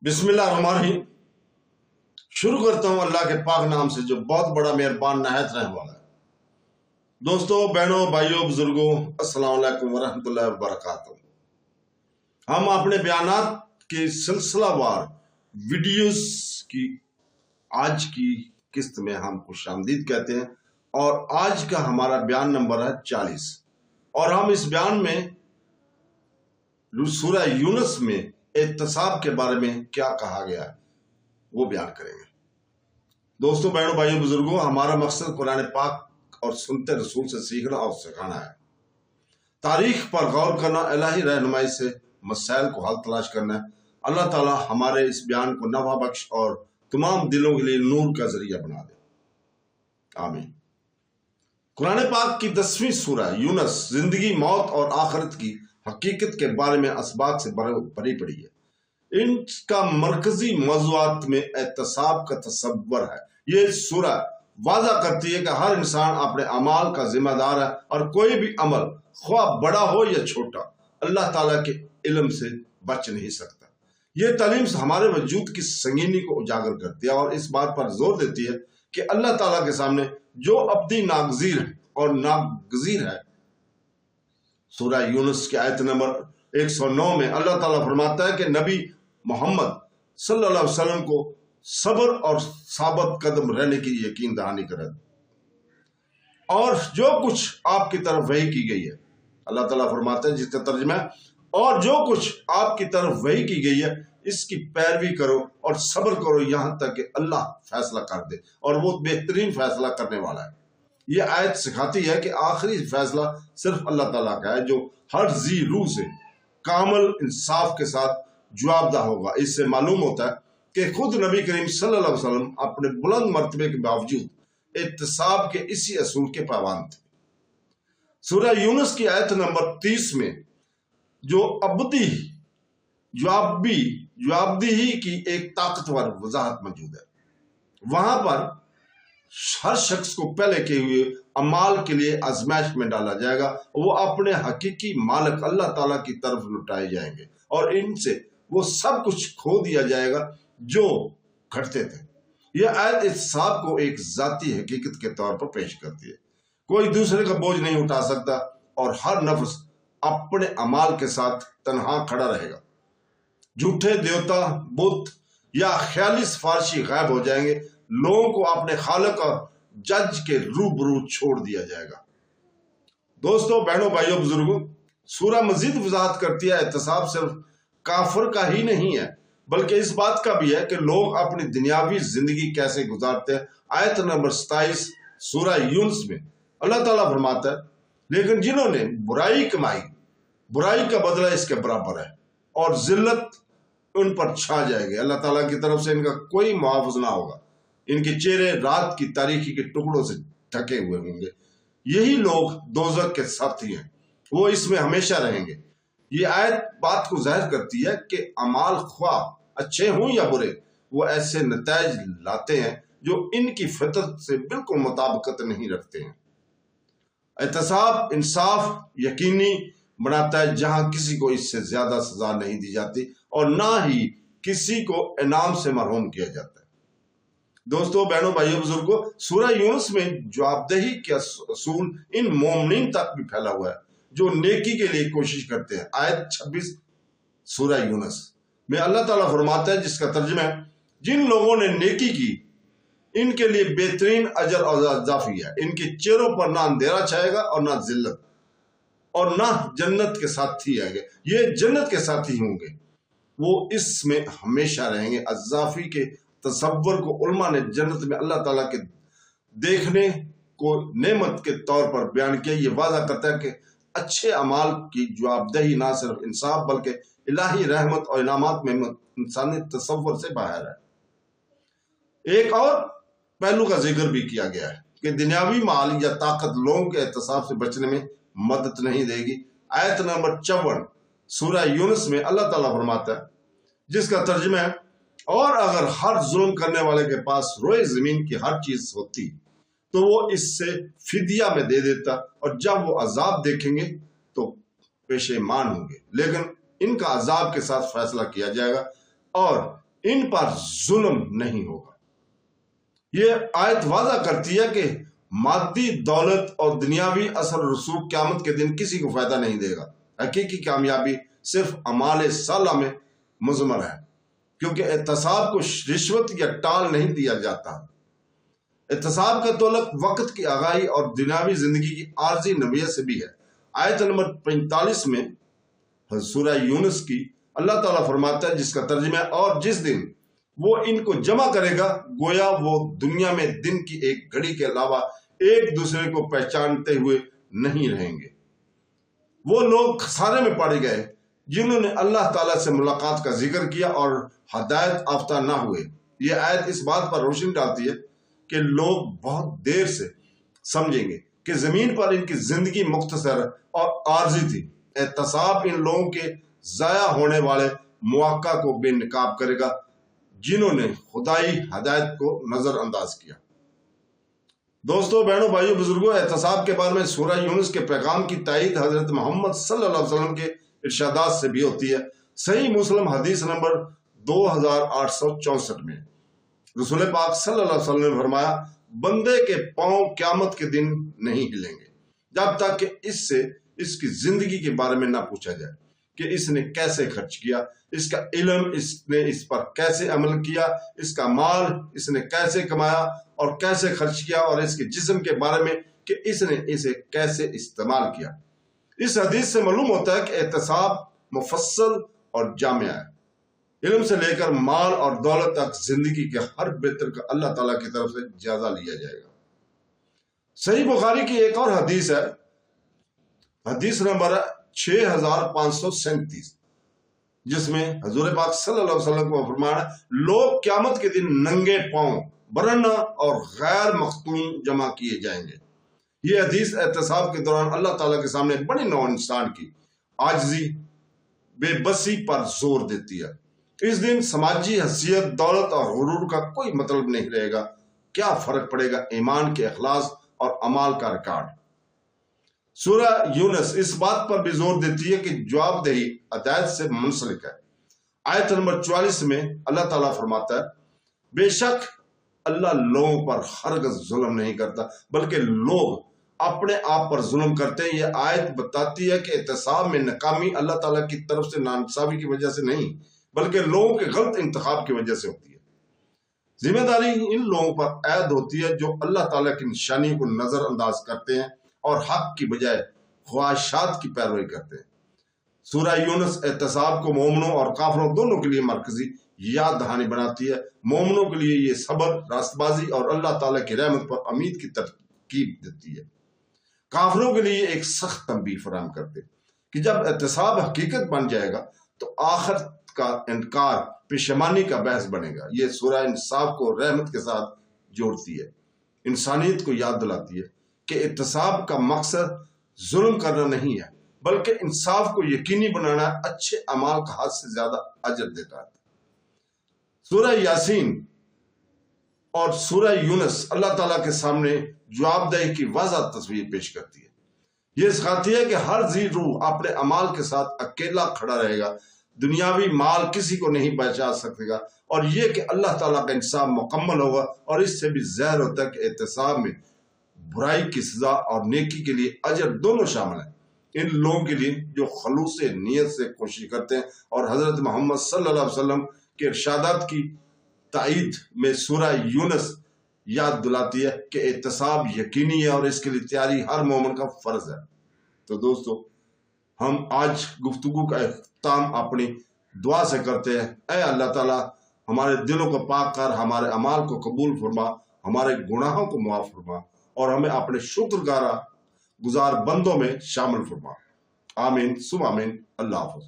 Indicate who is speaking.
Speaker 1: बिस्मिल्लाहिर्रहमानिर्रहीम। शुरू करता हूँ अल्लाह के पाक नाम से जो बहुत बड़ा मेहरबान नहायत रहने वाला है। दोस्तों, बहनों, भाइयों, बुजुर्गों, अस्सलाम वालेकुम वरहमतुल्लाहि वबरकातुहू। हम अपने बयानात के सिलसिलावार वीडियोस की आज की किस्त में हम खुशामदीद कहते हैं और आज का हमारा बयान नंबर है 40 और हम इस बयान में सूरह यूनुस में एहतसाब के बारे में क्या कहा गया है वो बयान करेंगे। दोस्तों, बहनों, भाइयों, बुजुर्गों, हमारा मकसद कुरान पाक और सुनते रसूल से सीखना और सिखाना है। तारीख पर गौर करना, इलाही रहनुमाई से मसाइल को हल तलाश करना है। अल्लाह ताला हमारे इस बयान को नफा बख्श और तमाम दिलों के लिए नूर का जरिया बना दे, आमीन। कुरान पाक की 10वीं सूरह यूनुस जिंदगी, मौत और आखिरत की हकीकत के बारे में असबाब से भरी पड़ी है। इनका मरकजी मौज़ूआत में एहतसाब का तसव्वुर है। ये सूरह वाज़ा करती है कि हर इंसान अपने अमाल का जिम्मेदार है और कोई भी अमल ख्वाह बड़ा हो या छोटा अल्लाह ताला के इल्म से बच नहीं सकता। ये तालीम हमारे वजूद की संगीनी को उजागर करती है और इस बात पर जोर देती है कि अल्लाह ताला के सामने जो अब्दी नागजीर है और नागजीर है। सूरह यूनुस की आयत नंबर 109 में अल्लाह ताला फरमाता है कि नबी मोहम्मद सल्लल्लाहु अलैहि वसल्लम को सब्र और साबित कदम रहने की यकीन दहानी करें और जो कुछ आपकी तरफ वही की गई है। अल्लाह ताला फरमाता है, जिसका तर्जुमा है, और जो कुछ आपकी तरफ वही की गई है इसकी पैरवी करो और सब्र करो यहाँ तक कि अल्लाह फैसला कर दे और वो बेहतरीन फैसला करने वाला है। ये आयत सिखाती है कि आखिरी फैसला सिर्फ अल्लाह ताला का है जो हर जी रूह से कामल इंसाफ के साथ जवाबदा होगा। इससे मालूम होता है कि खुद नबी करीम सल्लल्लाहु अलैहि वसल्लम अपने बुलंद मर्तबे के बावजूद एहतसाब के इसी असूल के पाबंद थे। सूरह यूनुस की आयत नंबर 30 में जो अब्दी जवाबदेही की एक ताकतवर वजाहत मौजूद है। वहां पर हर शख्स को पहले के हुए अमाल के लिए आजमाइश में डाला जाएगा। वो अपने हकीकी मालिक अल्लाह ताला की तरफ लुटाए जाएंगे और इनसे वो सब कुछ खो दिया जाएगा जो घटते थे। यह आयत एहतसाब को एक जाती हकीकत के तौर पर पेश करती है। कोई दूसरे का बोझ नहीं उठा सकता और हर नफ्स अपने अमाल के साथ तन्हा खड़ा रहेगा। झूठे देवता, बुत या ख्याली सिफारिशी गायब हो जाएंगे। लोगों को अपने खालिक और जज के रूबरू छोड़ दिया जाएगा। दोस्तों, बहनों, भाइयों, बुजुर्गों, सूरह मजीद वजाहत करती है एहतसाब सिर्फ काफिर का ही नहीं है बल्कि इस बात का भी है कि लोग अपनी दुनियावी जिंदगी कैसे गुजारते हैं। आयत नंबर 27 सूरह यूनुस में अल्लाह ताला फरमाता है, लेकिन जिन्होंने बुराई कमाई, बुराई का बदला इसके बराबर है और जिल्लत उन पर छा जाएगी। अल्लाह ताला की तरफ से इनका कोई मुआवजा ना होगा। इनके चेहरे रात की तारीकी के टुकड़ों से ढके हुए होंगे। यही लोग दोज़ख के साथी हैं, वो इसमें हमेशा रहेंगे। ये आयत बात को जाहिर करती है कि अमाल ख्वाह अच्छे हों या बुरे, वो ऐसे नताइज लाते हैं जो इनकी फितरत से बिल्कुल मुताबिकत नहीं रखते हैं। एहतसाब इंसाफ यकीनी बनाता है जहां किसी को इससे ज्यादा सजा नहीं दी जाती और ना ही किसी को इनाम से मरहूम किया जाता है। दोस्तों, बहनों, भाइयों, बुजुर्गों, सूरह यूनुस में जवाबदेही का असूल इन मोमिनीन तक भी फैला हुआ है जो नेकी के लिए कोशिश करते हैं। आयत 26 सूरह यूनुस में अल्लाह ताला फरमाता है, जिसका तर्जुमा है, जिन लोगों ने नेकी की इनके लिए बेहतरीन अजर और इजाफी है। इनके चेहरों पर ना अंधेरा छाएगा और ना जिल्लत और ना जन्नत के साथी आएंगे। ये जन्नत के साथी होंगे, वो इसमें हमेशा रहेंगे। अजाफी के तसव्वुर को उलमा ने जन्नत में अल्लाह ताला के देखने को नेमत के तौर पर बयान किया। ये वादा करता है कि अच्छे अमाल की जवाबदेही ना सिर्फ इंसाफ बल्कि इलाही रहमत और इनामात में इंसानी तसव्वुर से बाहर है। एक और पहलू का जिक्र भी किया गया है कि दुनियावी माल या ताकत लोगों के एहतसाब से बचने में मदद नहीं देगी। आयत नंबर 54 सूरह यूनुस में अल्लाह ताला फरमाता है, जिसका तर्जुमा है, और अगर हर जुल्म करने वाले के पास रोए जमीन की हर चीज होती तो वो इससे फिदिया में दे देता और जब वो अजाब देखेंगे तो पेशेमान होंगे, लेकिन इनका अजाब के साथ फैसला किया जाएगा और ان پر ظلم نہیں ہوگا۔ یہ آیت واضح کرتی ہے کہ مادی دولت اور دنیاوی اثر و رسوخ قیامت کے دن کسی کو فائدہ نہیں دے گا۔ حقیقی کامیابی صرف اعمال صالحہ میں مضمر ہے، کیونکہ احتساب کو رشوت یا ٹال نہیں دیا جاتا۔ احتساب کا تعلق وقت کی آگاہی اور دنیاوی زندگی کی عارضی نوعیت سے بھی ہے۔ آیت نمبر 45 میں سورہ یونس کی اللہ تعالیٰ فرماتا ہے، جس کا ترجمہ ہے، اور جس دن وہ ان کو جمع کرے گا گویا وہ دنیا میں دن کی ایک گھڑی کے علاوہ ایک دوسرے کو پہچانتے ہوئے نہیں رہیں گے۔ وہ لوگ خسارے میں پڑ گئے جنہوں نے اللہ تعالیٰ سے ملاقات کا ذکر کیا اور ہدایت یافتہ نہ ہوئے۔ یہ آیت اس بات پر روشنی ڈالتی ہے کہ لوگ بہت دیر سے سمجھیں گے کہ زمین پر ان کی زندگی مختصر اور عارضی تھی۔ احتساب ان لوگوں کے ضائع ہونے والے مواقع کو بے نقاب کرے گا جنہوں نے خدائی ہدایت کو نظر انداز کیا۔ دوستو، بہنوں، بھائیوں، بزرگوں، احتساب کے بارے میں سورہ یونس کے پیغام کی تائید حضرت محمد صلی اللہ علیہ وسلم کے ارشادات سے بھی ہوتی ہے۔ صحیح مسلم حدیث نمبر 2864 میں رسول پاک صلی اللہ علیہ وسلم نے فرمایا، بندے کے پاؤں قیامت کے دن نہیں ہلیں گے جب تک کہ اس سے اس کی زندگی کے بارے میں نہ پوچھا جائے کہ اس نے کیسے خرچ کیا، اس کا علم اس نے اس پر کیسے عمل کیا، اس کا مال اس نے کیسے کمایا اور کیسے خرچ کیا، اور اس کے جسم کے بارے میں کہ اس نے اسے کیسے استعمال کیا۔ اس حدیث سے معلوم ہوتا ہے کہ احتساب مفصل اور جامع ہے۔ علم سے لے کر مال اور دولت تک زندگی کے ہر بہتر کا اللہ تعالیٰ کی طرف سے جائزہ لیا جائے گا۔ صحیح بخاری کی ایک اور حدیث ہے، حدیث نمبر 6537، جس میں حضور پاک صلی اللہ علیہ وسلم کو فرمایا، لوگ قیامت کے دن ننگے پاؤں برہنہ اور غیر مختون جمع کیے جائیں گے۔ یہ حدیث احتساب کے دوران اللہ تعالیٰ کے سامنے بڑی نوع انسان کی عاجزی، بے بسی پر زور دیتی ہے۔ اس دن سماجی حیثیت، دولت اور غرور کا کوئی مطلب نہیں رہے گا۔ کیا فرق پڑے گا ایمان کے اخلاص اور اعمال کا ریکارڈ۔ سورہ یونس اس بات پر بھی زور دیتی ہے کہ جواب دہی ہدایت سے منسلک ہے۔ آیت نمبر 44 میں اللہ تعالیٰ فرماتا ہے، بے شک اللہ لوگوں پر ہرگز ظلم نہیں کرتا بلکہ لوگ اپنے آپ پر ظلم کرتے ہیں۔ یہ آیت بتاتی ہے کہ احتساب میں ناکامی اللہ تعالیٰ کی طرف سے ناانصافی کی وجہ سے نہیں بلکہ لوگوں کے غلط انتخاب کی وجہ سے ہوتی ہے۔ ذمہ داری ان لوگوں پر عائد ہوتی ہے جو اللہ تعالیٰ کی نشانی کو نظر انداز کرتے ہیں اور حق کی بجائے خواہشات کی پیروی کرتے ہیں۔ سورہ یونس احتساب کو مومنوں اور کافروں دونوں کے لیے مرکزی یاد دہانی بناتی ہے۔ مومنوں کے لیے یہ صبر، راست بازی اور اللہ تعالیٰ کی رحمت پر امید کی ترکیب دیتی ہے۔ کافروں کے لیے ایک سخت تنبیہ فراہم کرتے کہ جب احتساب حقیقت بن جائے گا تو آخرت کا انکار پشیمانی کا باعث بنے گا۔ یہ سورہ انصاف کو رحمت کے ساتھ جوڑتی ہے، انسانیت کو یاد دلاتی ہے کہ احتساب کا مقصد ظلم کرنا نہیں ہے بلکہ انصاف کو یقینی بنانا، اچھے اعمال کا حد سے زیادہ اجر دیتا ہے۔ سورہ یاسین اور سورہ یونس اللہ تعالیٰ کے سامنے جواب دہی کی واضح تصویر پیش کرتی ہے۔ یہ سکھاتی ہے کہ ہر ذی روح اپنے اعمال کے ساتھ اکیلا کھڑا رہے گا۔ دنیاوی مال کسی کو نہیں بچا سکے گا، اور یہ کہ اللہ تعالیٰ کا انصاف مکمل ہوگا۔ اور اس سے بھی ظاہر ہوتا ہے کہ احتساب میں برائی کی سزا اور نیکی کے لیے اجر دونوں شامل ہیں۔ ان لوگوں کے لیے جو خلوص نیت سے کوشش کرتے ہیں، اور حضرت محمد صلی اللہ علیہ وسلم کے ارشادات کی تائید میں سورہ یونس یاد دلاتی ہے کہ احتساب یقینی ہے اور اس کے لیے تیاری ہر مومن کا فرض ہے۔ تو دوستو، ہم آج گفتگو کا اختتام اپنی دعا سے کرتے ہیں۔ اے اللہ تعالیٰ، ہمارے دلوں کو پاک کر، ہمارے اعمال کو قبول فرما، ہمارے گناہوں کو معاف فرما اور ہمیں اپنے شکر گزار بندوں میں شامل فرما۔ آمین ثم آمین۔ اللہ حافظ۔